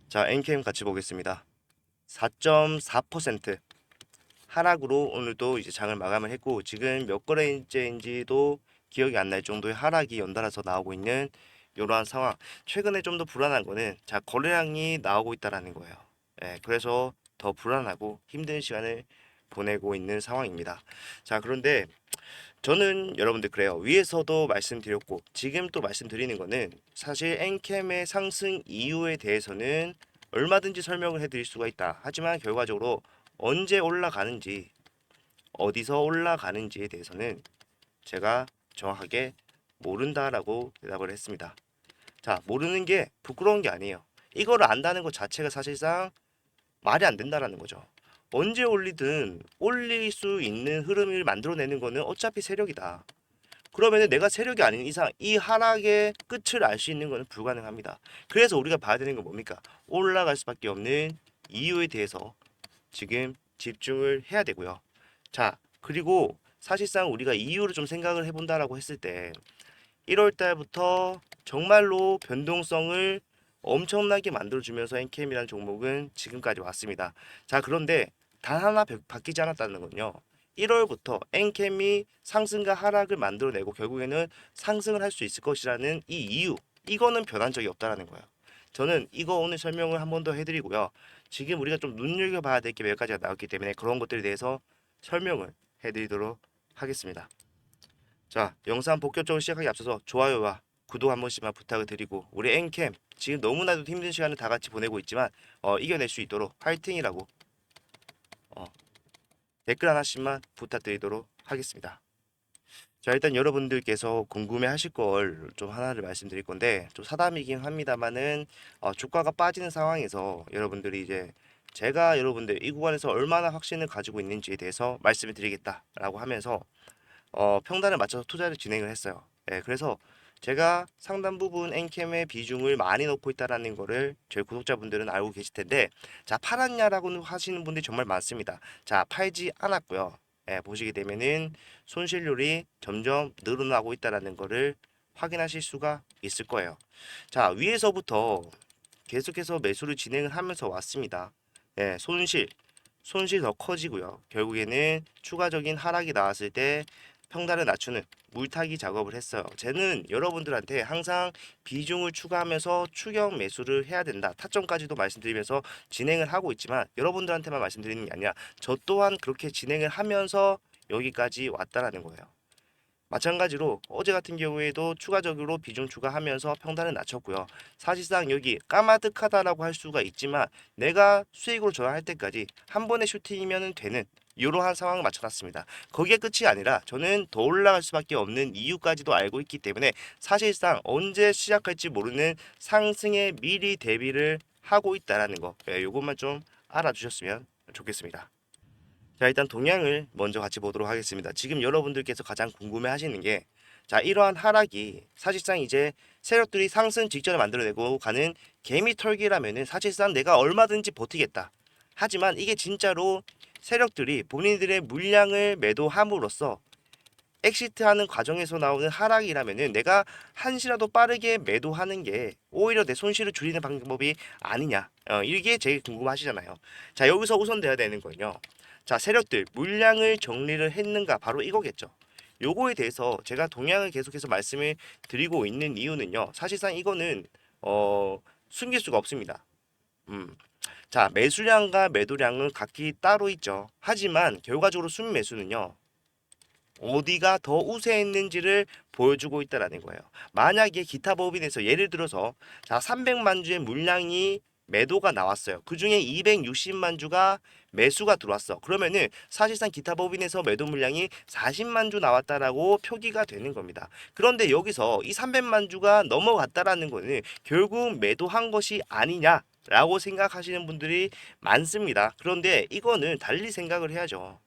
자, 엔캠 같이 보겠습니다. 4.4% 하락으로 오늘도 이제 장을 마감을 했고, 지금 몇 거래일째인지도 기억이 안 날 정도의 하락이 연달아서 나오고 있는 이러한 상황. 최근에 좀 더 불안한 거는 자, 거래량이 나오고 있다라는 거예요. 그래서 더 불안하고 힘든 시간을 보내고 있는 상황입니다. 자, 그런데 저는 여러분들 그래요. 위에서도 말씀드렸고 지금 또 말씀드리는 거는 사실 엔캠의 상승 이유에 대해서는 얼마든지 설명을 해드릴 수가 있다. 하지만 결과적으로 언제 올라가는지 어디서 올라가는지에 대해서는 제가 정확하게 모른다라고 대답을 했습니다. 자, 모르는 게 부끄러운 게 아니에요. 이거를 안다는 것 자체가 사실상 말이 안 된다라는 거죠. 언제 올리든 올릴 수 있는 흐름을 만들어내는 거는 어차피 세력이다. 그러면은 내가 세력이 아닌 이상 이 하락의 끝을 알 수 있는 것은 불가능합니다. 그래서 우리가 봐야 되는 건 뭡니까? 올라갈 수밖에 없는 이유에 대해서 지금 집중을 해야 되고요. 자, 그리고 사실상 우리가 이유를 좀 생각을 해본다라고 했을 때 1월 달부터 정말로 변동성을 엄청나게 만들어주면서 엔캠이라는 종목은 지금까지 왔습니다. 자, 그런데 단 하나 바뀌지 않았다는 건요. 1월부터 엔캠이 상승과 하락을 만들어내고 결국에는 상승을 할 수 있을 것이라는 이 이유, 이거는 변한 적이 없다라는 거예요. 저는 이거 오늘 설명을 한 번 더 해드리고요. 지금 우리가 좀 눈여겨봐야 될 게 몇 가지가 나왔기 때문에 그런 것들에 대해서 설명을 해드리도록 하겠습니다. 자, 영상 본격적으로 시작하기 앞서서 좋아요와 구독 한 번씩만 부탁을 드리고 우리 엔캠 지금 너무나도 힘든 시간을 다 같이 보내고 있지만 이겨낼 수 있도록 화이팅이라고 어, 댓글 하나씩만 부탁드리도록 하겠습니다. 자, 일단 여러분들께서 궁금해하실 걸 좀 하나를 말씀드릴 건데 좀 사담이긴 합니다만은 주가가 빠지는 상황에서 여러분들이 이제 제가 여러분들 이 구간에서 얼마나 확신을 가지고 있는지에 대해서 말씀을 드리겠다라고 하면서 평단을 맞춰서 투자를 진행을 했어요. 그래서 제가 상당 부분 엔캠의 비중을 많이 넣고 있다라는 거를 저희 구독자분들은 알고 계실 텐데, 자, 팔았냐라고 하시는 분들이 정말 많습니다. 자, 팔지 않았고요. 보시게 되면은 손실률이 점점 늘어나고 있다라는 거를 확인하실 수가 있을 거예요. 자, 위에서부터 계속해서 매수를 진행을 하면서 왔습니다. 손실 더 커지고요. 결국에는 추가적인 하락이 나왔을 때 평단을 낮추는 물타기 작업을 했어요. 쟤는 여러분들한테 항상 비중을 추가하면서 추격 매수를 해야 된다. 타점까지도 말씀드리면서 진행을 하고 있지만 여러분들한테만 말씀드리는 게 아니라 저 또한 그렇게 진행을 하면서 여기까지 왔다라는 거예요. 마찬가지로 어제 같은 경우에도 추가적으로 비중 추가하면서 평단을 낮췄고요. 사실상 여기 까마득하다라고 할 수가 있지만 내가 수익으로 전환할 때까지 한 번의 슈팅이면 되는 이러한 상황을 맞춰놨습니다. 거기에 끝이 아니라 저는 더 올라갈 수밖에 없는 이유까지도 알고 있기 때문에 사실상 언제 시작할지 모르는 상승에 미리 대비를 하고 있다라는 거, 이것만 좀 알아주셨으면 좋겠습니다. 자, 일단 동향을 먼저 같이 보도록 하겠습니다. 지금 여러분들께서 가장 궁금해 하시는 게, 자, 이러한 하락이 사실상 이제 세력들이 상승 직전에 만들어내고 가는 개미 털기라면은 사실상 내가 얼마든지 버티겠다. 하지만 이게 진짜로 세력들이 본인들의 물량을 매도함으로써 엑시트하는 과정에서 나오는 하락이라면은 내가 한시라도 빠르게 매도하는 게 오히려 내 손실을 줄이는 방법이 아니냐. 이게 제일 궁금하시잖아요. 자, 여기서 우선돼야 되는 거는요. 자, 세력들 물량을 정리를 했는가 바로 이거겠죠. 요거에 대해서 제가 동향을 계속해서 말씀을 드리고 있는 이유는요. 사실상 이거는 숨길 수가 없습니다. 음. 자, 매수량과 매도량은 각기 따로 있죠. 하지만 결과적으로 순매수는요. 어디가 더 우세했는지를 보여주고 있다라는 거예요. 만약에 기타 법인에서 예를 들어서 자 300만 주의 물량이 매도가 나왔어요. 그 중에 260만 주가 매수가 들어왔어. 그러면은 사실상 기타 법인에서 매도 물량이 40만 주 나왔다라고 표기가 되는 겁니다. 그런데 여기서 이 300만 주가 넘어갔다라는 거는 결국 매도한 것이 아니냐라고 생각하시는 분들이 많습니다. 그런데 이거는 달리 생각을 해야죠.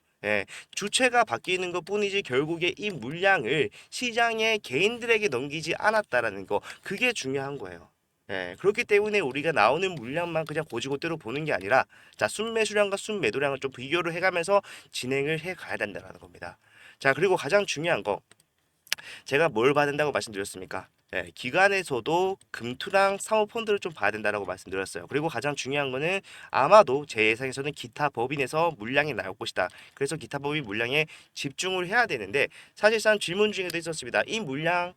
주체가 바뀌는 것 뿐이지 결국에 이 물량을 시장의 개인들에게 넘기지 않았다라는 거 그게 중요한 거예요. 그렇기 때문에 우리가 나오는 물량만 그냥 고지고대로 보는 게 아니라 자 순매수량과 순매도량을 좀 비교를 해가면서 진행을 해 가야 된다는 겁니다. 자, 그리고 가장 중요한 거 제가 뭘 봐야 된다고 말씀드렸습니까? 예, 기관에서도 금투랑 사모펀드를 좀 봐야 된다라고 말씀드렸어요. 그리고 가장 중요한 거는 아마도 제 예상에서는 기타 법인에서 물량이 나올 것이다. 그래서 기타 법인 물량에 집중을 해야 되는데 사실상 질문 중에도 있었습니다. 이 물량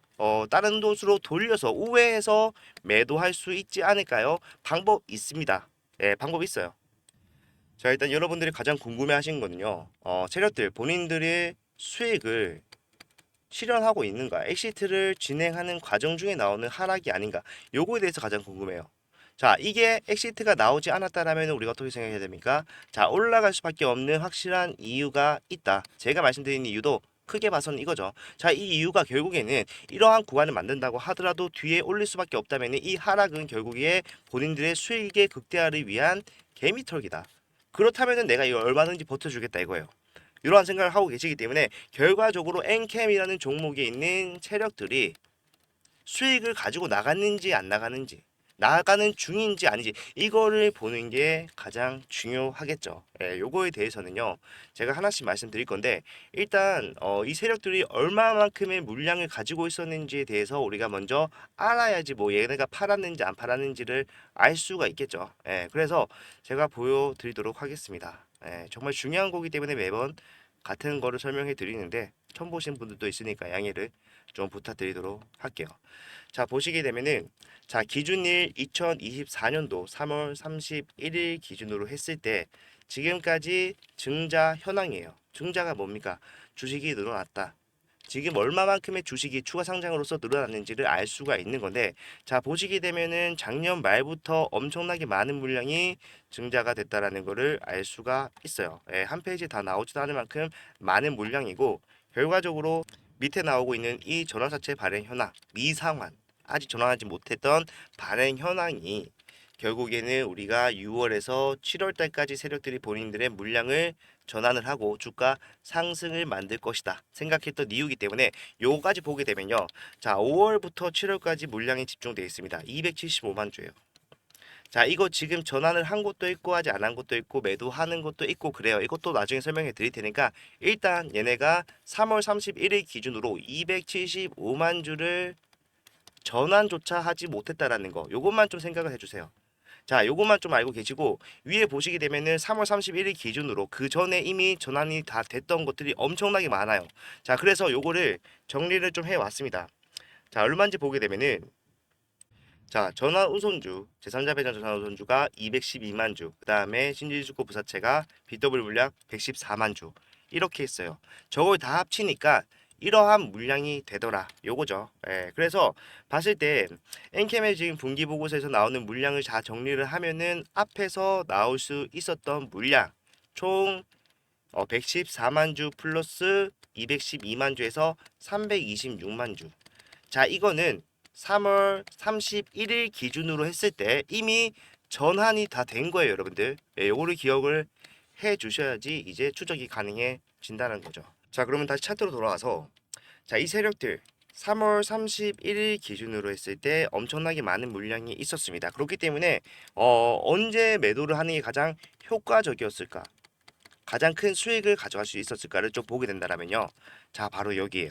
다른 곳으로 돌려서 우회해서 매도할 수 있지 않을까요? 방법 있습니다. 예, 방법 있어요. 자, 일단 여러분들이 가장 궁금해하신 거는요. 세력들 본인들의 수익을 실현하고 있는가, 엑시트를 진행하는 과정 중에 나오는 하락이 아닌가, 요거에 대해서 가장 궁금해요. 자, 이게 엑시트가 나오지 않았다라면 우리가 어떻게 생각해야 됩니까? 자, 올라갈 수밖에 없는 확실한 이유가 있다. 제가 말씀드린 이유도 크게 봐서는 이거죠. 자, 이 이유가 결국에는 이러한 구간을 만든다고 하더라도 뒤에 올릴 수밖에 없다면 이 하락은 결국에 본인들의 수익의 극대화를 위한 개미털기다. 그렇다면 내가 이거 얼마든지 버텨주겠다 이거예요. 이러한 생각을 하고 계시기 때문에 결과적으로 엔캠이라는 종목에 있는 세력들이 수익을 가지고 나갔는지 안 나가는지, 나가는 중인지 아닌지 이거를 보는 게 가장 중요하겠죠. 예, 요거에 대해서는요 제가 하나씩 말씀드릴 건데 일단 이 세력들이 얼마만큼의 물량을 가지고 있었는지에 대해서 우리가 먼저 알아야지 뭐 얘네가 팔았는지 안 팔았는지를 알 수가 있겠죠. 예, 그래서 제가 보여드리도록 하겠습니다. 예, 정말 중요한 거기 때문에 매번 같은 거를 설명해 드리는데 처음 보신 분들도 있으니까 양해를 좀 부탁드리도록 할게요. 자, 보시게 되면은 자, 기준일 2024년도 3월 31일 기준으로 했을 때 지금까지 증자 현황이에요. 증자가 뭡니까? 주식이 늘어났다. 지금 얼마만큼의 주식이 추가 상장으로서 늘어났는지를 알 수가 있는 건데 자, 보시게 되면은 작년 말부터 엄청나게 많은 물량이 증자가 됐다라는 거를 알 수가 있어요. 예, 한 페이지 다 나오지도 않을 만큼 많은 물량이고 결과적으로 밑에 나오고 있는 이 전환사채 발행 현황 미상환 아직 전환하지 못했던 발행 현황이 결국에는 우리가 6월에서 7월 달까지 세력들이 본인들의 물량을 전환을 하고 주가 상승을 만들 것이다 생각했던 이유이기 때문에 요거까지 보게 되면요. 자, 5월부터 7월까지 물량이 집중되어 있습니다. 275만 주예요. 자, 이거 지금 전환을 한 것도 있고 하지 않은 것도 있고 매도하는 것도 있고 그래요. 이것도 나중에 설명해 드릴 테니까 일단 얘네가 3월 31일 기준으로 275만 주를 전환조차 하지 못했다라는 거. 요것만 좀 생각을 해주세요. 자, 요것만 좀 알고 계시고 위에 보시게 되면은 3월 31일 기준으로 그 전에 이미 전환이 다 됐던 것들이 엄청나게 많아요. 자, 그래서 요거를 정리를 좀 해왔습니다. 자, 얼마인지 보게 되면은 자, 전환 우선주, 제3자 배당 전환 우선주가 212만 주, 그 다음에 신지주고 부사채가 BW 물량 114만 주 이렇게 했어요. 저걸 다 합치니까 이러한 물량이 되더라. 요거죠. 예, 그래서 봤을 때 엔캠의 지금 분기 보고서에서 나오는 물량을 다 정리를 하면은 앞에서 나올 수 있었던 물량 총 114만 주 플러스 212만 주에서 326만 주. 자, 이거는 3월 31일 기준으로 했을 때 이미 전환이 다 된 거예요, 여러분들. 예, 요거를 기억을 해 주셔야지 이제 추적이 가능해진다는 거죠. 자, 그러면 다시 차트로 돌아와서 자, 이 세력들 3월 31일 기준으로 했을 때 엄청나게 많은 물량이 있었습니다. 그렇기 때문에 언제 매도를 하는 게 가장 효과적이었을까? 가장 큰 수익을 가져갈 수 있었을까를 좀 보게 된다면요. 자, 바로 여기에요.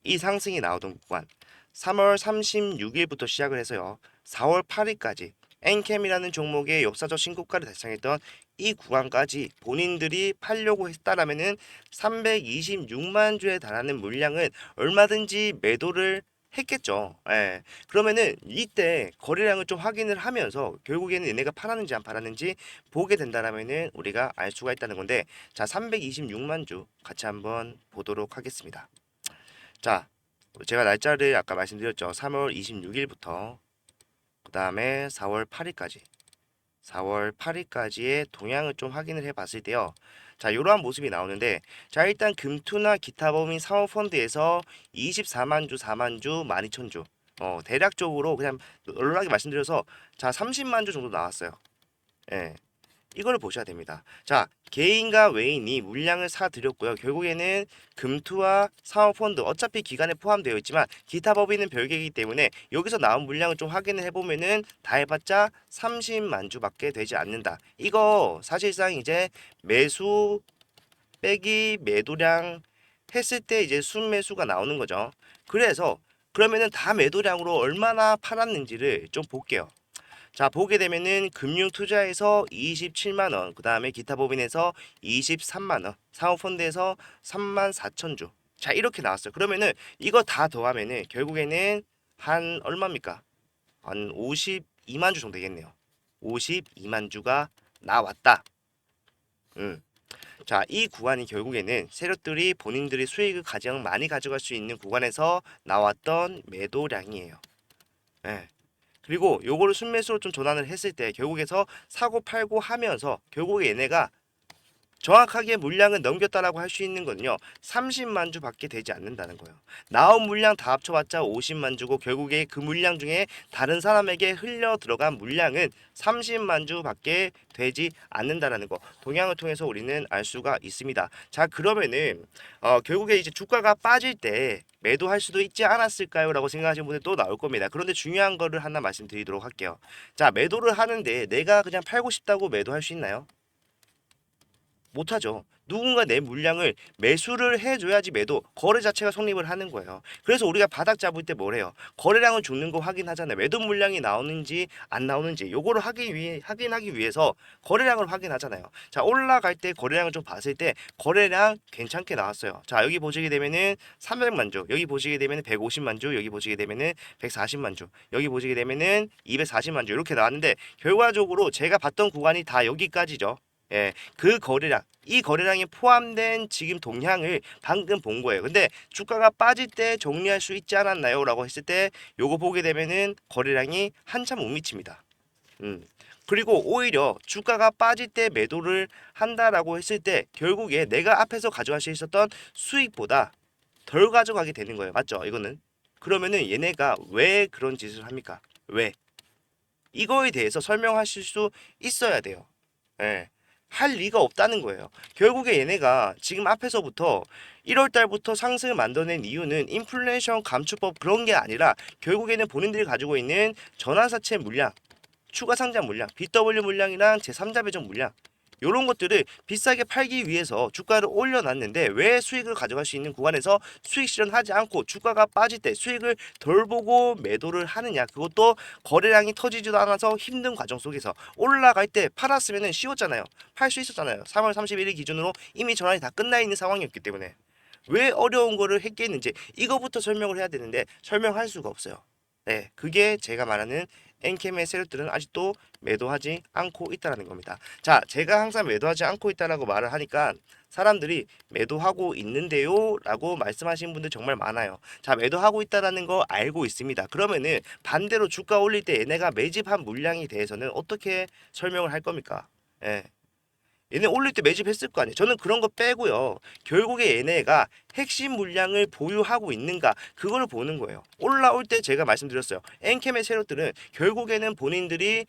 이 상승이 나오던 구간 3월 36일부터 시작을 해서요. 4월 8일까지 엔캠이라는 종목의 역사적 신고가를 달성했던 이 구간까지 본인들이 팔려고 했다라면은 326만 주에 달하는 물량은 얼마든지 매도를 했겠죠. 예. 그러면은 이때 거래량을 좀 확인을 하면서 결국에는 얘네가 팔았는지 안 팔았는지 보게 된다라면은 우리가 알 수가 있다는 건데 자, 326만 주 같이 한번 보도록 하겠습니다. 자, 제가 날짜를 아까 말씀드렸죠. 3월 26일부터 그 다음에 4월 8일까지 4월 8일까지의 동향을 좀 확인을 해 봤을 때요. 자, 이러한 모습이 나오는데 자, 일단 금투나 기타 범위 사모펀드에서 24만 주, 4만 주, 12,000주 대략적으로 그냥 널널하게 말씀드려서 자, 30만 주 정도 나왔어요. 예. 이거를 보셔야 됩니다. 자, 개인과 외인이 물량을 사들였고요. 결국에는 금투와 사모펀드 어차피 기간에 포함되어 있지만 기타 법인은 별개이기 때문에 여기서 나온 물량을 좀 확인을 해보면은 다 해봤자 30만 주밖에 되지 않는다. 이거 사실상 이제 매수 빼기 매도량 했을 때 이제 순매수가 나오는 거죠. 그래서 그러면은 다 매도량으로 얼마나 팔았는지를 좀 볼게요. 자, 보게 되면은 금융투자에서 27만 원, 그 다음에 기타 법인에서 23만 원, 사모펀드에서 3만 4천 주. 자, 이렇게 나왔어요. 그러면은 이거 다 더하면은 결국에는 한 얼마입니까? 한 52만 주 정도 되겠네요. 52만 주가 나왔다. 음. 자, 이 구간이 결국에는 세력들이 본인들이 수익을 가장 많이 가져갈 수 있는 구간에서 나왔던 매도량이에요. 예. 그리고 요거를 순매수로 좀 전환을 했을 때 결국에서 사고 팔고 하면서 결국에 얘네가 정확하게 물량을 넘겼다라고 할 수 있는 건요. 30만 주밖에 되지 않는다는 거예요. 나온 물량 다 합쳐봤자 50만 주고 결국에 그 물량 중에 다른 사람에게 흘려 들어간 물량은 30만 주밖에 되지 않는다라는 거. 동향을 통해서 우리는 알 수가 있습니다. 자, 그러면은 결국에 이제 주가가 빠질 때 매도할 수도 있지 않았을까요? 라고 생각하시는 분들 또 나올 겁니다. 그런데 중요한 거를 하나 말씀드리도록 할게요. 자, 매도를 하는데 내가 그냥 팔고 싶다고 매도할 수 있나요? 못하죠. 누군가 내 물량을 매수를 해줘야지 매도 거래 자체가 성립을 하는 거예요. 그래서 우리가 바닥 잡을 때 뭐래요? 거래량을 죽는 거 확인하잖아요. 매도 물량이 나오는지 안 나오는지 요거를 확인하기 위해서 거래량을 확인하잖아요. 자, 올라갈 때 거래량을 좀 봤을 때 거래량 괜찮게 나왔어요. 자, 여기 보시게 되면은 300만 주, 여기 보시게 되면은 150만 주, 여기 보시게 되면은 140만 주, 여기 보시게 되면은 240만 주 이렇게 나왔는데 결과적으로 제가 봤던 구간이 다 여기까지죠. 예, 그 거래량, 이 거래량이 포함된 지금 동향을 방금 본 거예요. 근데 주가가 빠질 때 정리할 수 있지 않았나요? 라고 했을 때 요거 보게 되면은 거래량이 한참 못 미칩니다. 그리고 오히려 주가가 빠질 때 매도를 한다라고 했을 때 결국에 내가 앞에서 가져갈 수 있었던 수익보다 덜 가져가게 되는 거예요. 맞죠? 이거는. 그러면은 얘네가 왜 그런 짓을 합니까? 왜? 이거에 대해서 설명하실 수 있어야 돼요. 예. 할 리가 없다는 거예요. 결국에 얘네가 지금 앞에서부터 1월 달부터 상승을 만들어낸 이유는 인플레이션 감축법 그런 게 아니라 결국에는 본인들이 가지고 있는 전환사채 물량, 추가 상장 물량, BW 물량이랑 제3자 배정 물량 이런 것들을 비싸게 팔기 위해서 주가를 올려놨는데 왜 수익을 가져갈 수 있는 구간에서 수익 실현하지 않고 주가가 빠질 때 수익을 덜 보고 매도를 하느냐. 그것도 거래량이 터지지도 않아서 힘든 과정 속에서 올라갈 때 팔았으면 쉬웠잖아요. 팔 수 있었잖아요. 3월 31일 기준으로 이미 전환이 다 끝나 있는 상황이었기 때문에 왜 어려운 거를 했겠는지 이거부터 설명을 해야 되는데 설명할 수가 없어요. 네, 그게 제가 말하는 엔캠의 세력들은 아직도 매도하지 않고 있다는 겁니다. 자, 제가 항상 매도하지 않고 있다라고 말을 하니까 사람들이 매도하고 있는데요 라고 말씀하시는 분들 정말 많아요. 자, 매도하고 있다라는 거 알고 있습니다. 그러면은 반대로 주가 올릴 때 얘네가 매집한 물량에 대해서는 어떻게 설명을 할 겁니까? 예. 얘네 올릴 때 매집했을 거 아니에요. 저는 그런 거 빼고요. 결국에 얘네가 핵심 물량을 보유하고 있는가 그걸 보는 거예요. 올라올 때 제가 말씀드렸어요. 엔캠의 세력들은 결국에는 본인들이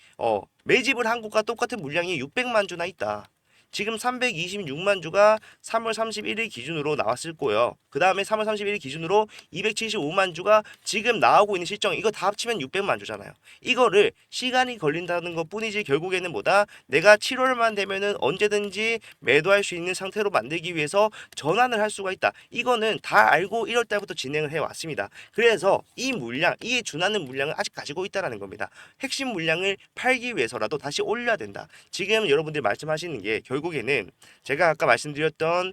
매집을 한 것과 똑같은 물량이 600만 주나 있다. 지금 326만 주가 3월 31일 기준으로 나왔을 거예요. 그 다음에 3월 31일 기준으로 275만 주가 지금 나오고 있는 실정 이거 다 합치면 600만 주잖아요. 이거를 시간이 걸린다는 것 뿐이지 결국에는 뭐다? 내가 7월만 되면은 언제든지 매도할 수 있는 상태로 만들기 위해서 전환을 할 수가 있다. 이거는 다 알고 1월 달부터 진행을 해왔습니다. 그래서 이 물량, 이에 준하는 물량을 아직 가지고 있다는 겁니다. 핵심 물량을 팔기 위해서라도 다시 올려야 된다. 지금 여러분들이 말씀하시는 게 결국에는 제가 아까 말씀드렸던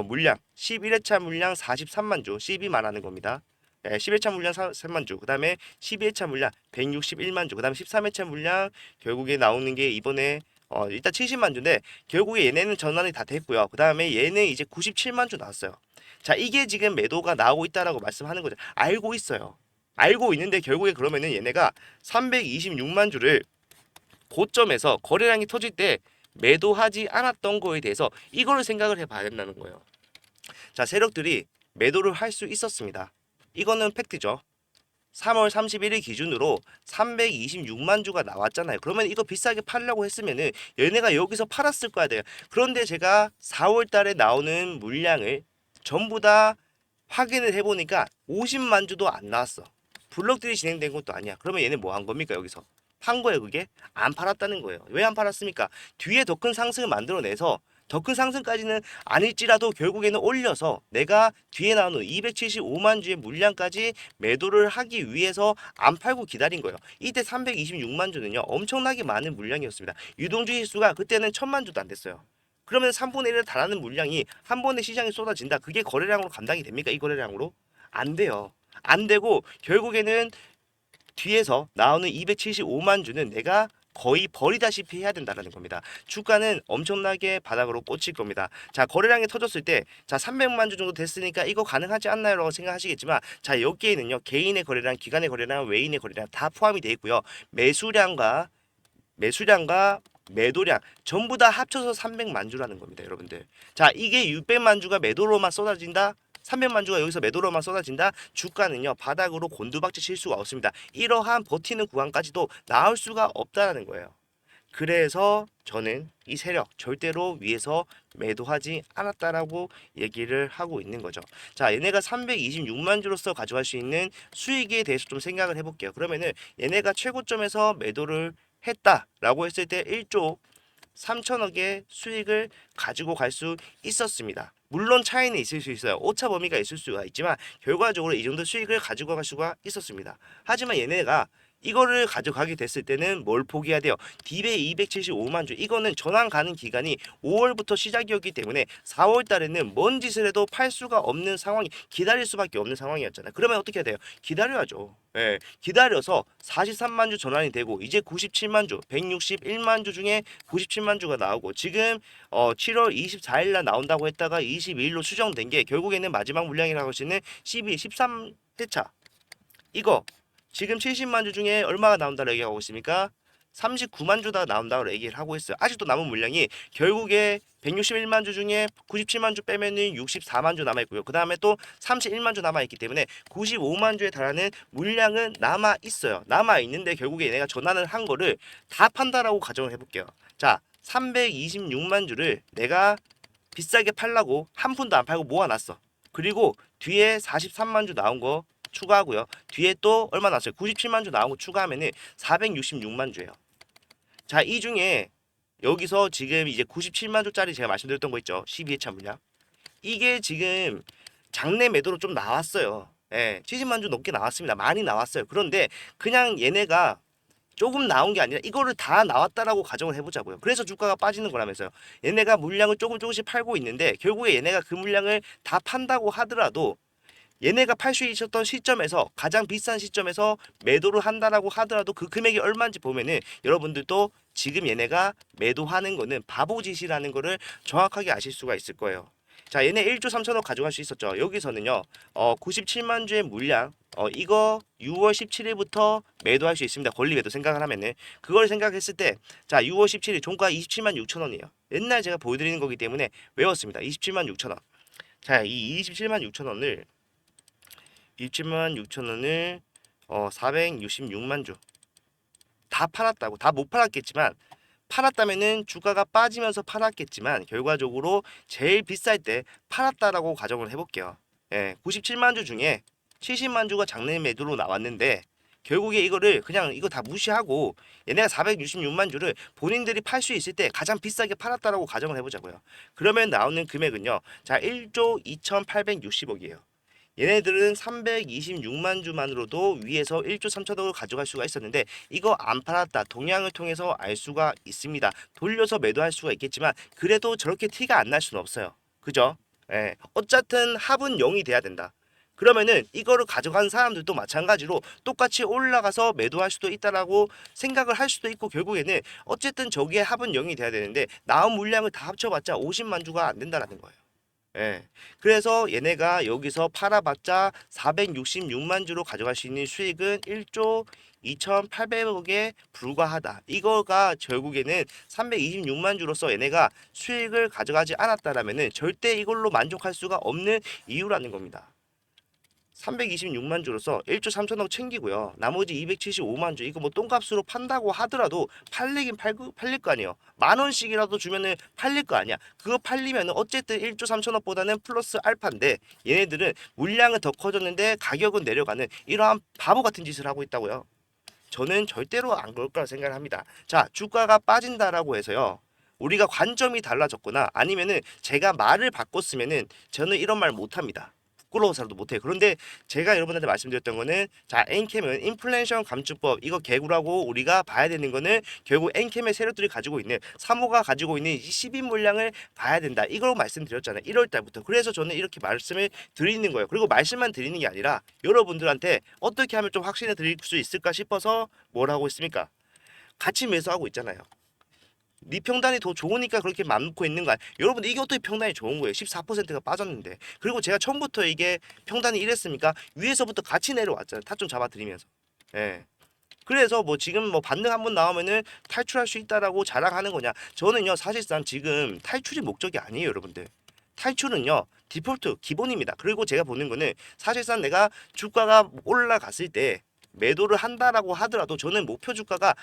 물량 11회차 물량 43만 주 12 말하는 겁니다. 10회차 물량 3만 주, 그 다음에 12회차 물량 161만 주, 그 다음에 13회차 물량 결국에 나오는 게 이번에 일단 70만 주인데 결국에 얘네는 전환이 다 됐고요. 그 다음에 얘는 이제 97만 주 나왔어요. 자, 이게 지금 매도가 나오고 있다라고 말씀하는 거죠. 알고 있어요. 알고 있는데 결국에 그러면은 얘네가 326만 주를 고점에서 거래량이 터질 때 매도하지 않았던 거에 대해서 이거를 생각을 해봐야 된다는 거예요. 자, 세력들이 매도를 할 수 있었습니다. 이거는 팩트죠. 3월 31일 기준으로 326만 주가 나왔잖아요. 그러면 이거 비싸게 팔려고 했으면은 얘네가 여기서 팔았을 거야 돼요. 그런데 제가 4월 달에 나오는 물량을 전부 다 확인을 해보니까 50만 주도 안 나왔어. 블록들이 진행된 것도 아니야. 그러면 얘네 뭐 한 겁니까 여기서? 판 거예요 그게? 안 팔았다는 거예요. 왜 안 팔았습니까? 뒤에 더 큰 상승을 만들어내서 더 큰 상승까지는 아닐지라도 결국에는 올려서 내가 뒤에 나오는 275만 주의 물량까지 매도를 하기 위해서 안 팔고 기다린 거예요. 이때 326만 주는요 엄청나게 많은 물량이었습니다. 유동주 휘수가 그때는 1000만 주도 안 됐어요. 그러면 3분의 1을 달하는 물량이 한 번에 시장에 쏟아진다. 그게 거래량으로 감당이 됩니까? 이 거래량으로? 안 돼요. 안 되고 결국에는 뒤에서 나오는 275만 주는 내가 거의 버리다시피 해야 된다는 겁니다. 주가는 엄청나게 바닥으로 꽂힐 겁니다. 자, 거래량이 터졌을 때, 자, 300만 주 정도 됐으니까 이거 가능하지 않나요? 라고 생각하시겠지만, 자, 여기에는요, 개인의 거래량, 기관의 거래량, 외인의 거래량 다 포함이 되어 있고요. 매수량과 매도량 전부 다 합쳐서 300만 주라는 겁니다, 여러분들. 자, 이게 600만 주가 매도로만 쏟아진다. 300만 주가 여기서 매도로만 쏟아진다. 주가는요 바닥으로 곤두박질 칠 수가 없습니다. 이러한 버티는 구간까지도 나올 수가 없다라는 거예요. 그래서 저는 이 세력 절대로 위에서 매도하지 않았다라고 얘기를 하고 있는 거죠. 자, 얘네가 326만 주로서 가져갈 수 있는 수익에 대해서 좀 생각을 해볼게요. 그러면은 얘네가 최고점에서 매도를 했다라고 했을 때 1조 3천억의 수익을 가지고 갈 수 있었습니다. 물론 차이는 있을 수 있어요. 오차 범위가 있을 수가 있지만 결과적으로 이 정도 수익을 가지고 갈 수가 있었습니다. 하지만 얘네가 이거를 가져가게 됐을 때는 뭘 포기해야 돼요? 딥의 275만 주. 이거는 전환 가는 기간이 5월부터 시작이었기 때문에 4월 달에는 뭔 짓을 해도 팔 수가 없는 상황이 기다릴 수밖에 없는 상황이었잖아요. 그러면 어떻게 해야 돼요? 기다려야죠. 예, 기다려서 43만 주 전환이 되고 이제 97만 주, 161만 주 중에 97만 주가 나오고 지금 7월 24일 날 나온다고 했다가 22일로 수정된 게 결국에는 마지막 물량이라고 할 수 있는 12, 13회차 이거 지금 70만 주 중에 얼마가 나온다고 얘기하고 있습니까? 39만 주다 나온다고 얘기를 하고 있어요. 아직도 남은 물량이 결국에 161만 주 중에 97만 주 빼면은 64만 주 남아 있고요. 그 다음에 또 31만 주 남아 있기 때문에 95만 주에 달하는 물량은 남아 있어요. 남아 있는데 결국에 얘네가 전환을 한 거를 다 판다라고 가정을 해볼게요. 자, 326만 주를 내가 비싸게 팔라고 한 푼도 안 팔고 모아놨어. 그리고 뒤에 43만 주 나온 거 추가하고요. 뒤에 또 얼마 나왔어요? 97만 주 나온 거 추가하면은 466만 주예요. 자, 이 중에 여기서 지금 이제 97만 주짜리 제가 말씀드렸던 거 있죠. 12회차 물량. 이게 지금 장내 매도로 좀 나왔어요. 예, 70만 주 넘게 나왔습니다. 많이 나왔어요. 그런데 그냥 얘네가 조금 나온 게 아니라 이거를 다 나왔다라고 가정을 해보자고요. 그래서 주가가 빠지는 거라면서요. 얘네가 물량을 조금씩 팔고 있는데 결국에 얘네가 그 물량을 다 판다고 하더라도 얘네가 팔 수 있었던 시점에서 가장 비싼 시점에서 매도를 한다라고 하더라도 그 금액이 얼마인지 보면은 여러분들도 지금 얘네가 매도하는 거는 바보짓이라는 거를 정확하게 아실 수가 있을 거예요. 자, 얘네 1조 3천억 가져갈 수 있었죠. 여기서는요. 97만 주의 물량 이거 6월 17일부터 매도할 수 있습니다. 권리 매도 생각을 하면은 그걸 생각했을 때 자, 6월 17일 종가 27만 6천 원이에요. 옛날 제가 보여드리는 거기 때문에 외웠습니다. 27만 6천 원. 자, 이 27만 6천 원을 27만 6천 원을 466만 주 다 팔았다고. 다 못 팔았겠지만 팔았다면은 주가가 빠지면서 팔았겠지만 결과적으로 제일 비쌀 때 팔았다라고 가정을 해볼게요. 예, 97만 주 중에 70만 주가 장내 매도로 나왔는데 결국에 이거를 그냥 이거 다 무시하고 얘네가 466만 주를 본인들이 팔 수 있을 때 가장 비싸게 팔았다라고 가정을 해보자고요. 그러면 나오는 금액은요. 자, 1조 2,860억이에요. 얘네들은 326만 주만으로도 위에서 1조 3천억을 가져갈 수가 있었는데 이거 안 팔았다. 동향을 통해서 알 수가 있습니다. 돌려서 매도할 수가 있겠지만 그래도 저렇게 티가 안 날 수는 없어요. 그죠? 예. 어쨌든 합은 0이 돼야 된다. 그러면은 이거를 가져간 사람들도 마찬가지로 똑같이 올라가서 매도할 수도 있다라고 생각을 할 수도 있고 결국에는 어쨌든 저기에 합은 0이 돼야 되는데 나온 물량을 다 합쳐봤자 50만 주가 안 된다라는 거예요. 예. 그래서 얘네가 여기서 팔아봤자 466만 주로 가져갈 수 있는 수익은 1조 2,800억에 불과하다. 이거가 결국에는 326만 주로서 얘네가 수익을 가져가지 않았다라면은 절대 이걸로 만족할 수가 없는 이유라는 겁니다. 326만 주로서 1조 3천억 챙기고요. 나머지 275만 주 이거 뭐 똥값으로 판다고 하더라도 팔릴 거 아니에요. 만 원씩이라도 주면은 팔릴 거 아니야. 그거 팔리면은 어쨌든 1조 3천억보다는 플러스 알파인데 얘네들은 물량은 더 커졌는데 가격은 내려가는 이러한 바보 같은 짓을 하고 있다고요. 저는 절대로 안 그럴 거라 생각을 합니다. 자, 주가가 빠진다라고 해서요. 우리가 관점이 달라졌거나 아니면은 제가 말을 바꿨으면은 저는 이런 말 못합니다. 부끄러워서라도 못해요. 그런데 제가 여러분한테 말씀드렸던 거는 자 엔캠은 인플레이션 감축법 이거 개구라고 우리가 봐야 되는 거는 결국 엔캠의 세력들이 가지고 있는 사모가 가지고 있는 이 12 물량을 봐야 된다. 이걸 말씀드렸잖아요. 1월 달부터. 그래서 저는 이렇게 말씀을 드리는 거예요. 그리고 말씀만 드리는 게 아니라 여러분들한테 어떻게 하면 좀 확신을 드릴 수 있을까 싶어서 뭘 하고 있습니까? 같이 매수하고 있잖아요. 네 평단이 더 좋으니까 그렇게 맘 놓고 있는 거야. 여러분 이게 어떻게 평단이 좋은 거예요? 14%가 빠졌는데. 그리고 제가 처음부터 이게 평단이 이랬습니까? 위에서부터 같이 내려왔잖아요. 타점 잡아드리면서. 예. 그래서 뭐 지금 뭐 반등 한번 나오면은 탈출할 수 있다라고 자랑하는 거냐? 저는요 사실상 지금 탈출이 목적이 아니에요, 여러분들. 탈출은요 디폴트 기본입니다. 그리고 제가 보는 거는 사실상 내가 주가가 올라갔을 때 매도를 한다라고 하더라도 저는 목표 주가가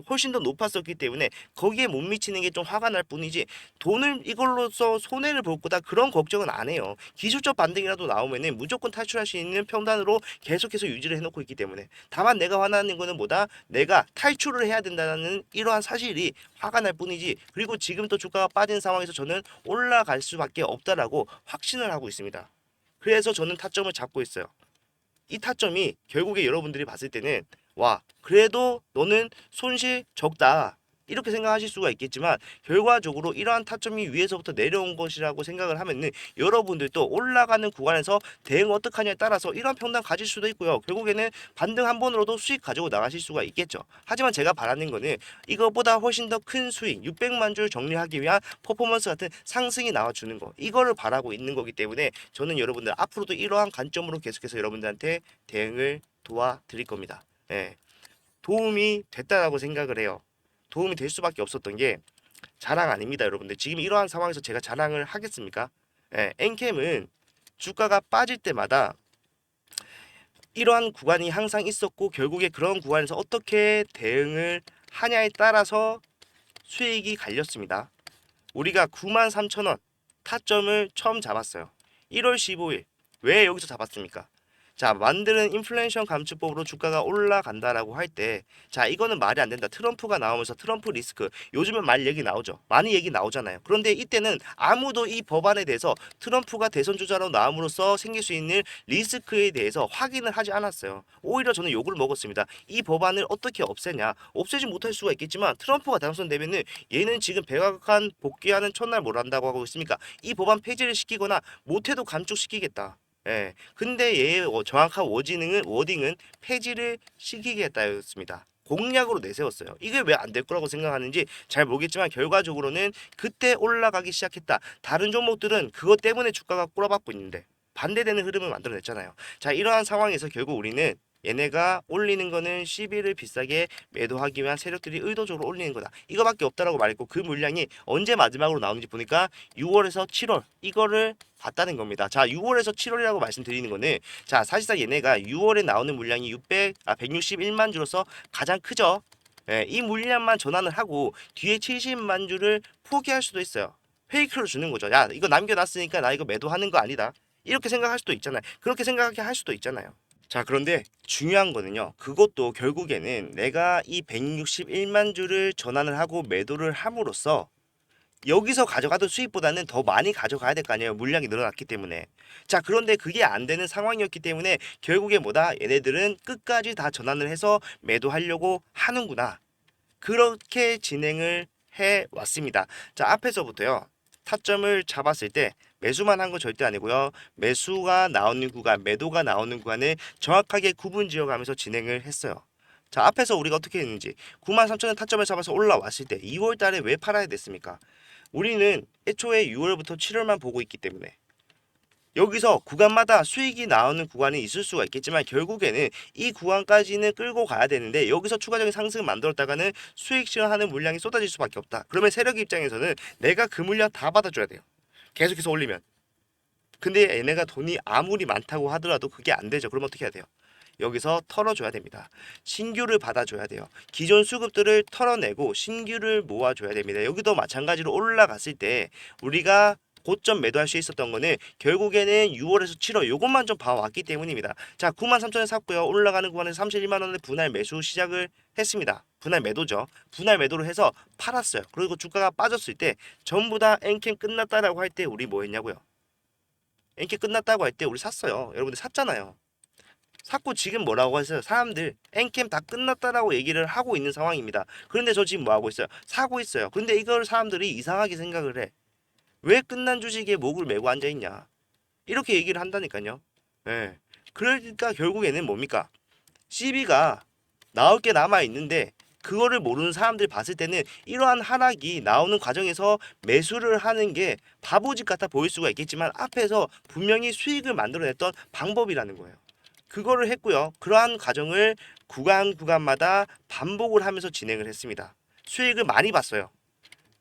훨씬 더 높았었기 때문에 거기에 못 미치는 게 좀 화가 날 뿐이지 돈을 이걸로써 손해를 볼 거다 그런 걱정은 안 해요. 기술적 반등이라도 나오면은 무조건 탈출할 수 있는 평단으로 계속해서 유지를 해놓고 있기 때문에 다만 내가 화나는 거는 뭐다? 내가 탈출을 해야 된다는 이러한 사실이 화가 날 뿐이지 그리고 지금 또 주가가 빠진 상황에서 저는 올라갈 수밖에 없다라고 확신을 하고 있습니다. 그래서 저는 타점을 잡고 있어요. 이 타점이 결국에 여러분들이 봤을 때는 와 그래도 너는 손실 적다 이렇게 생각하실 수가 있겠지만 결과적으로 이러한 타점이 위에서부터 내려온 것이라고 생각을 하면은 여러분들도 올라가는 구간에서 대응 어떻게 하냐에 따라서 이러한 평단 가질 수도 있고요. 결국에는 반등 한 번으로도 수익 가지고 나가실 수가 있겠죠. 하지만 제가 바라는 거는 이것보다 훨씬 더 큰 수익 600만 줄 정리하기 위한 퍼포먼스 같은 상승이 나와주는 거 이거를 바라고 있는 거기 때문에 저는 여러분들 앞으로도 이러한 관점으로 계속해서 여러분들한테 대응을 도와드릴 겁니다. 예. 도움이 됐다라고 생각을 해요. 도움이 될 수밖에 없었던 게 자랑 아닙니다, 여러분들. 지금 이러한 상황에서 제가 자랑을 하겠습니까? 예, 엔캠은 주가가 빠질 때마다 이러한 구간이 항상 있었고 결국에 그런 구간에서 어떻게 대응을 하냐에 따라서 수익이 갈렸습니다. 우리가 93,000원 타점을 처음 잡았어요. 1월 15일. 왜 여기서 잡았습니까? 자, 만드는 인플레이션 감축법으로 주가가 올라간다라고 할 때, 자, 이거는 말이 안 된다. 트럼프가 나오면서 트럼프 리스크, 요즘은 말 얘기 나오죠. 많이 얘기 나오잖아요. 그런데 이때는 아무도 이 법안에 대해서 트럼프가 대선 주자로 나옴으로써 생길 수 있는 리스크에 대해서 확인을 하지 않았어요. 오히려 저는 욕을 먹었습니다. 이 법안을 어떻게 없애냐? 없애지 못할 수가 있겠지만 트럼프가 당선되면은 얘는 지금 백악관 복귀하는 첫날 뭘 한다고 하고 있습니까? 이 법안 폐지를 시키거나 못해도 감축시키겠다. 예. 근데 얘의 정확한 워딩은 폐지를 시키겠다였습니다. 공약으로 내세웠어요. 이게 왜 안 될 거라고 생각하는지 잘 모르겠지만 결과적으로는 그때 올라가기 시작했다. 다른 종목들은 그것 때문에 주가가 꼬라박고 있는데 반대되는 흐름을 만들어냈잖아요. 자, 이러한 상황에서 결국 우리는 얘네가 올리는 거는 시비를 비싸게 매도하기 위한 세력들이 의도적으로 올리는 거다. 이거밖에 없다라고 말했고 그 물량이 언제 마지막으로 나오는지 보니까 6월에서 7월 이거를 봤다는 겁니다. 자, 6월에서 7월이라고 말씀드리는 거는 자, 사실상 얘네가 6월에 나오는 물량이 161만 주로서 가장 크죠. 예, 이 물량만 전환을 하고 뒤에 70만 주를 포기할 수도 있어요. 페이크로 주는 거죠. 야, 이거 남겨놨으니까 나 이거 매도하는 거 아니다. 이렇게 생각할 수도 있잖아요. 그렇게 생각하게 할 수도 있잖아요. 자, 그런데 중요한 거는요. 그것도 결국에는 내가 이 161만 주를 전환을 하고 매도를 함으로써 여기서 가져가던 수익보다는 더 많이 가져가야 될 거 아니에요. 물량이 늘어났기 때문에. 자, 그런데 그게 안 되는 상황이었기 때문에 결국에 뭐다? 얘네들은 끝까지 다 전환을 해서 매도하려고 하는구나. 그렇게 진행을 해 왔습니다. 자, 앞에서부터요. 타점을 잡았을 때 매수만 한 건 절대 아니고요. 매수가 나오는 구간, 매도가 나오는 구간을 정확하게 구분 지어가면서 진행을 했어요. 자, 앞에서 우리가 어떻게 했는지 93,000원 타점을 잡아서 올라왔을 때 2월 달에 왜 팔아야 됐습니까? 우리는 애초에 6월부터 7월만 보고 있기 때문에 여기서 구간마다 수익이 나오는 구간이 있을 수가 있겠지만 결국에는 이 구간까지는 끌고 가야 되는데 여기서 추가적인 상승을 만들었다가는 수익 실현하는 물량이 쏟아질 수밖에 없다. 그러면 세력 입장에서는 내가 그 물량 다 받아줘야 돼요. 계속해서 올리면. 근데 얘네가 돈이 아무리 많다고 하더라도 그게 안 되죠. 그럼 어떻게 해야 돼요? 여기서 털어줘야 됩니다. 신규를 받아줘야 돼요. 기존 수급들을 털어내고 신규를 모아줘야 됩니다. 여기도 마찬가지로 올라갔을 때 우리가 고점 매도할 수 있었던 거는 결국에는 6월에서 7월 요것만 좀 봐왔기 때문입니다. 자, 93,000원 샀고요. 올라가는 구간에서 31만 원에 분할 매수 시작을 했습니다. 분할 매도죠. 분할 매도를 해서 팔았어요. 그리고 주가가 빠졌을 때 전부 다 엔캠 끝났다라고 할 때 우리 뭐 했냐고요? 엔캠 끝났다고 할 때 우리 샀어요. 여러분들 샀잖아요. 샀고 지금 뭐라고 하세요? 사람들 엔캠 다 끝났다라고 얘기를 하고 있는 상황입니다. 그런데 저 지금 뭐 하고 있어요? 사고 있어요. 근데 이걸 사람들이 이상하게 생각을 해. 왜 끝난 주식에 목을 메고 앉아 있냐? 이렇게 얘기를 한다니까요. 예. 그러니까 결국에는 뭡니까? CB가 나올 게 남아 있는데 그거를 모르는 사람들 봤을 때는 이러한 하락이 나오는 과정에서 매수를 하는 게 바보짓 같아 보일 수가 있겠지만 앞에서 분명히 수익을 만들어냈던 방법이라는 거예요. 그거를 했고요. 그러한 과정을 구간마다 반복을 하면서 진행을 했습니다. 수익을 많이 봤어요.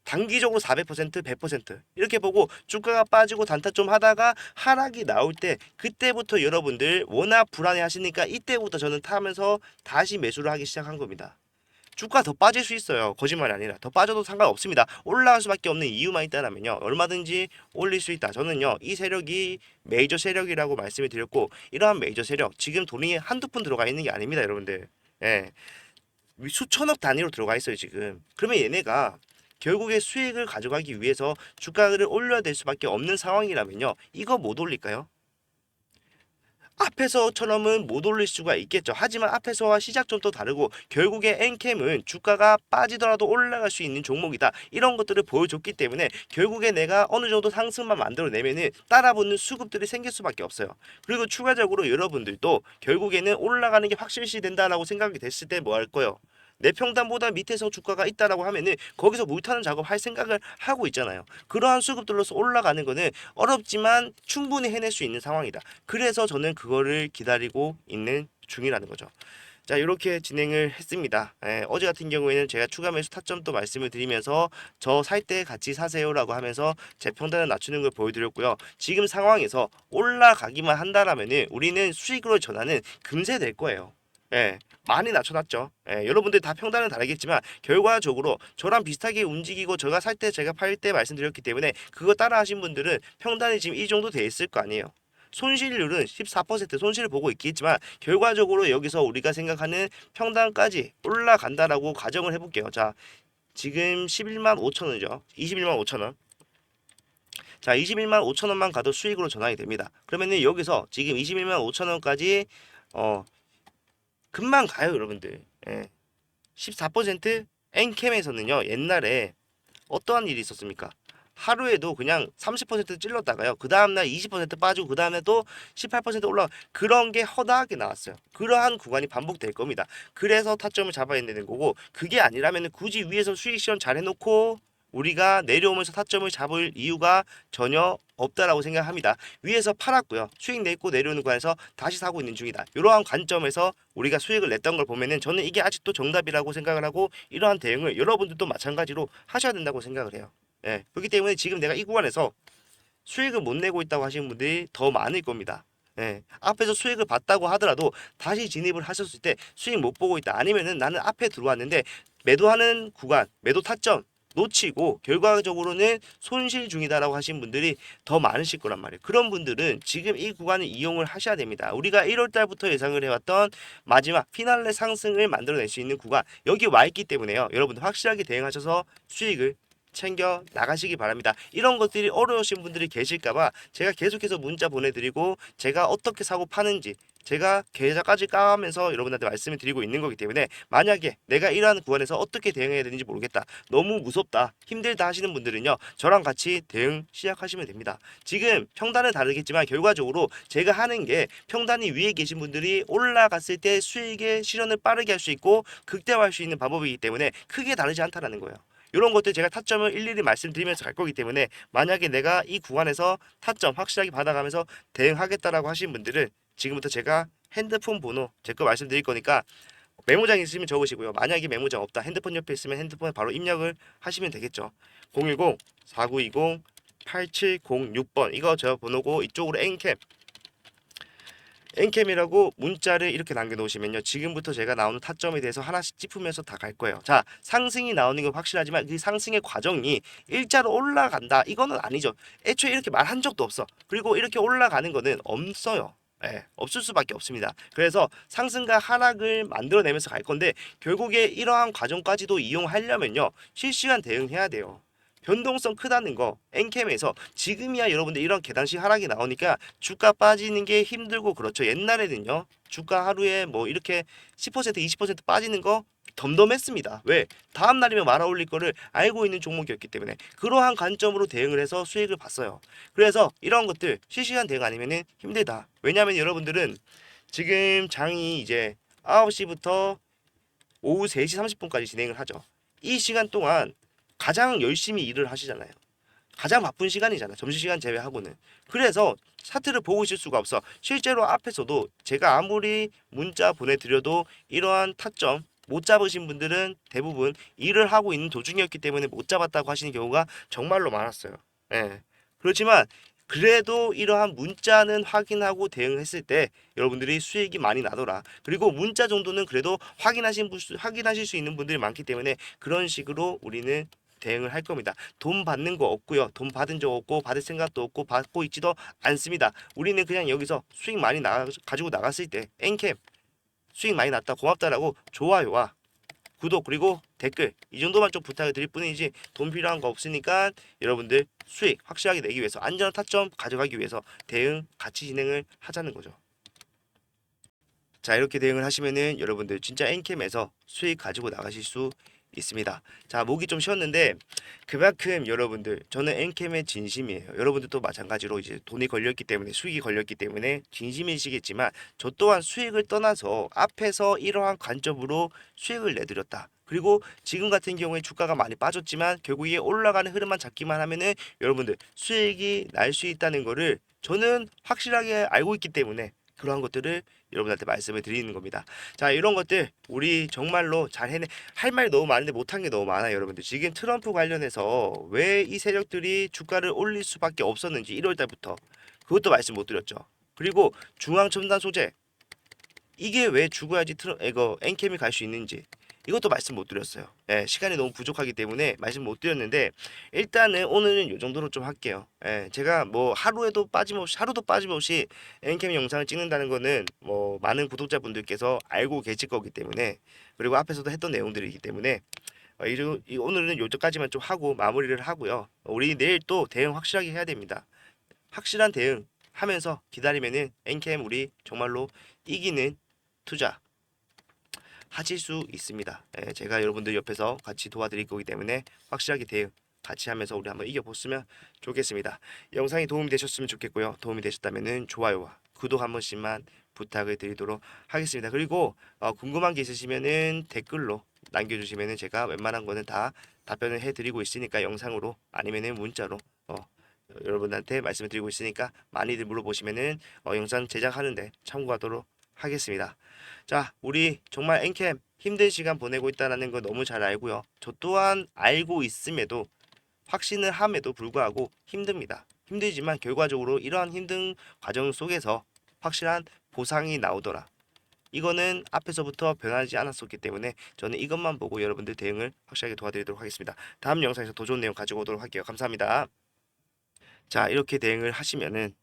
단기적으로 400%, 100% 이렇게 보고 주가가 빠지고 단타 좀 하다가 하락이 나올 때 그때부터 여러분들 워낙 불안해 하시니까 이때부터 저는 타면서 다시 매수를 하기 시작한 겁니다. 주가 더 빠질 수 있어요. 거짓말이 아니라 더 빠져도 상관없습니다. 올라갈 수밖에 없는 이유만 있다면요. 얼마든지 올릴 수 있다. 저는요. 이 세력이 메이저 세력이라고 말씀을 드렸고 이러한 메이저 세력 지금 돈이 한두 푼 들어가 있는 게 아닙니다. 여러분들. 예. 수천억 단위로 들어가 있어요. 지금. 그러면 얘네가 결국에 수익을 가져가기 위해서 주가를 올려야 될 수밖에 없는 상황이라면요. 이거 못 올릴까요? 앞에서처럼은 못 올릴 수가 있겠죠. 하지만 앞에서와 시작점 또 다르고 결국에 엔캠은 주가가 빠지더라도 올라갈 수 있는 종목이다. 이런 것들을 보여줬기 때문에 결국에 내가 어느 정도 상승만 만들어내면은 따라붙는 수급들이 생길 수밖에 없어요. 그리고 추가적으로 여러분들도 결국에는 올라가는 게 확실시 된다라고 생각이 됐을 때 뭐 할 거예요? 내 평단보다 밑에서 주가가 있다라고 하면은 거기서 물타는 작업 할 생각을 하고 있잖아요. 그러한 수급들로서 올라가는 거는 어렵지만 충분히 해낼 수 있는 상황이다. 그래서 저는 그거를 기다리고 있는 중이라는 거죠. 자, 이렇게 진행을 했습니다. 어제 같은 경우에는 제가 추가 매수 타점도 말씀을 드리면서 저 살 때 같이 사세요라고 하면서 제 평단을 낮추는 걸 보여드렸고요. 지금 상황에서 올라가기만 한다라면은 우리는 수익으로 전환은 금세 될 거예요. 예, 많이 낮춰놨죠. 여러분들 다 평단은 다르겠지만 결과적으로 저랑 비슷하게 움직이고 제가 살 때 제가 팔 때 말씀드렸기 때문에 그거 따라 하신 분들은 평단이 지금 이 정도 돼 있을 거 아니에요. 손실률은 14% 손실을 보고 있겠지만 결과적으로 여기서 우리가 생각하는 평단까지 올라간다라고 가정을 해볼게요. 자, 지금 11만 5천 원이죠. 21만 5천 원. 자, 21만 5천 원만 가도 수익으로 전환이 됩니다. 그러면은 여기서 지금 21만 5천 원까지 금방 가요, 여러분들. 14% 엔캠에서는요. 옛날에 어떠한 일이 있었습니까? 하루에도 그냥 30% 찔렀다가요. 그 다음날 20% 빠지고 그 다음에 또 18% 올라 그런 게 허다하게 나왔어요. 그러한 구간이 반복될 겁니다. 그래서 타점을 잡아야 되는 거고 그게 아니라면 굳이 위에서 수익 실현 잘 해놓고 우리가 내려오면서 타점을 잡을 이유가 전혀 없다라고 생각합니다. 위에서 팔았고요. 수익 냈고 내려오는 구간에서 다시 사고 있는 중이다. 이러한 관점에서 우리가 수익을 냈던 걸 보면은 저는 이게 아직도 정답이라고 생각을 하고 이러한 대응을 여러분들도 마찬가지로 하셔야 된다고 생각을 해요. 그렇기 때문에 지금 내가 이 구간에서 수익을 못 내고 있다고 하시는 분들이 더 많을 겁니다. 앞에서 수익을 봤다고 하더라도 다시 진입을 하셨을 때 수익 못 보고 있다. 아니면은 나는 앞에 들어왔는데 매도하는 구간, 매도 타점 놓치고 결과적으로는 손실 중이다라고 하신 분들이 더 많으실 거란 말이에요. 그런 분들은 지금 이 구간을 이용을 하셔야 됩니다. 우리가 1월 달부터 예상을 해왔던 마지막 피날레 상승을 만들어낼 수 있는 구간 여기 와 있기 때문에요. 여러분들 확실하게 대응하셔서 수익을 챙겨 나가시기 바랍니다. 이런 것들이 어려우신 분들이 계실까봐 제가 계속해서 문자 보내드리고 제가 어떻게 사고 파는지 제가 계좌까지 까면서 여러분한테 말씀을 드리고 있는 거기 때문에 만약에 내가 이러한 구간에서 어떻게 대응해야 되는지 모르겠다. 너무 무섭다. 힘들다 하시는 분들은요. 저랑 같이 대응 시작하시면 됩니다. 지금 평단은 다르겠지만 결과적으로 제가 하는 게 평단이 위에 계신 분들이 올라갔을 때 수익의 실현을 빠르게 할 수 있고 극대화할 수 있는 방법이기 때문에 크게 다르지 않다라는 거예요. 이런 것들 제가 타점을 일일이 말씀드리면서 갈 거기 때문에 만약에 내가 이 구간에서 타점 확실하게 받아가면서 대응하겠다라고 하신 분들은 지금부터 제가 핸드폰 번호 제 거 말씀드릴 거니까 메모장 있으면 적으시고요. 만약에 메모장 없다 핸드폰 옆에 있으면 핸드폰에 바로 입력을 하시면 되겠죠. 010-4920-8706번 이거 저 번호고 이쪽으로 엔캠 엔캠이라고 문자를 이렇게 남겨놓으시면요, 지금부터 제가 나오는 타점에 대해서 하나씩 짚으면서 다 갈 거예요. 자, 상승이 나오는 건 확실하지만 그 상승의 과정이 일자로 올라간다, 이거는 아니죠. 애초에 이렇게 말한 적도 없어. 그리고 이렇게 올라가는 거는 없어요. 예, 없을 수밖에 없습니다. 그래서 상승과 하락을 만들어내면서 갈 건데, 결국에 이러한 과정까지도 이용하려면요, 실시간 대응해야 돼요. 변동성 크다는 거, 엔캠에서 지금이야 여러분들 이런 계단식 하락이 나오니까 주가 빠지는 게 힘들고 그렇죠. 옛날에는요, 주가 하루에 뭐 이렇게 10% 20% 빠지는 거 덤덤했습니다. 왜? 다음 날이면 말아 올릴 거를 알고 있는 종목이었기 때문에. 그러한 관점으로 대응을 해서 수익을 봤어요. 그래서 이런 것들 실시간 대응 아니면은 힘들다. 왜냐하면 여러분들은 지금 장이 이제 9시부터 오후 3시 30분까지 진행을 하죠. 이 시간 동안 가장 열심히 일을 하시잖아요. 가장 바쁜 시간이잖아. 점심시간 제외하고는. 그래서 차트를 보고 있을 수가 없어. 실제로 앞에서도 제가 아무리 문자 보내드려도 이러한 타점 못 잡으신 분들은 대부분 일을 하고 있는 도중이었기 때문에 못 잡았다고 하시는 경우가 정말로 많았어요. 예. 그렇지만 그래도 이러한 문자는 확인하고 대응했을 때 여러분들이 수익이 많이 나더라. 그리고 문자 정도는 그래도 확인하실 수 있는 분들이 많기 때문에 그런 식으로 우리는 대응을 할 겁니다. 돈 받는 거 없고요. 돈 받은 적 없고 받을 생각도 없고 받고 있지도 않습니다. 우리는 그냥 여기서 수익 많이 가지고 나갔을 때 엔캠 수익 많이 났다 고맙다라고 좋아요와 구독 그리고 댓글 이 정도만 좀 부탁을 드릴 뿐이지 돈 필요한 거 없으니까 여러분들 수익 확실하게 내기 위해서 안전한 타점 가져가기 위해서 대응 같이 진행을 하자는 거죠. 자, 이렇게 대응을 하시면은 여러분들 진짜 엔캠에서 수익 가지고 나가실 수 있습니다. 자, 목이 좀 쉬었는데 그만큼 여러분들 저는 엔캠의 진심이에요. 여러분들도 마찬가지로 이제 돈이 걸렸기 때문에 수익이 걸렸기 때문에 진심이시겠지만 저 또한 수익을 떠나서 앞에서 이러한 관점으로 수익을 내드렸다. 그리고 지금 같은 경우에 주가가 많이 빠졌지만 결국에 올라가는 흐름만 잡기만 하면은 여러분들 수익이 날 수 있다는 거를 저는 확실하게 알고 있기 때문에 그러한 것들을 여러분한테 말씀을 드리는 겁니다. 자, 이런 것들 우리 정말로 잘 해내. 할 말이 너무 많은데 못한 게 너무 많아요, 여러분들. 지금 트럼프 관련해서 왜 이 세력들이 주가를 올릴 수밖에 없었는지 1월 달부터 그것도 말씀 못 드렸죠. 그리고 중앙 첨단 소재 이게 왜 죽어야지 이거 엔캠이 갈 수 있는지 이것도 말씀 못 드렸어요. 예, 시간이 너무 부족하기 때문에 말씀 못 드렸는데 일단은 오늘은 이 정도로 좀 할게요. 예, 제가 뭐 하루도 빠짐없이 엔캠 영상을 찍는다는 거는 뭐 많은 구독자분들께서 알고 계실 거기 때문에 그리고 앞에서도 했던 내용들이기 때문에 오늘은 요점까지만 좀 하고 마무리를 하고요. 우리 내일 또 대응 확실하게 해야 됩니다. 확실한 대응 하면서 기다리면은 엔캠 우리 정말로 이기는 투자 하실 수 있습니다. 예, 제가 여러분들 옆에서 같이 도와드릴 거기 때문에 확실하게 대응 같이 하면서 우리 한번 이겨보시면 좋겠습니다. 영상이 도움이 되셨으면 좋겠고요. 도움이 되셨다면 좋아요와 구독 한 번씩만 부탁을 드리도록 하겠습니다. 그리고 궁금한 게 있으시면은 댓글로 남겨주시면은 제가 웬만한 거는 다 답변을 해드리고 있으니까 영상으로 아니면은 문자로 여러분한테 말씀을 드리고 있으니까 많이들 물어보시면은 영상 제작하는데 참고하도록 하겠습니다. 자, 우리 정말 엔캠 힘든 시간 보내고 있다는 거 너무 잘 알고요. 저 또한 알고 있음에도 확신을 함에도 불구하고 힘듭니다. 힘들지만 결과적으로 이러한 힘든 과정 속에서 확실한 보상이 나오더라. 이거는 앞에서부터 변하지 않았었기 때문에 저는 이것만 보고 여러분들 대응을 확실하게 도와드리도록 하겠습니다. 다음 영상에서 더 좋은 내용 가지고 오도록 할게요. 감사합니다. 자, 이렇게 대응을 하시면은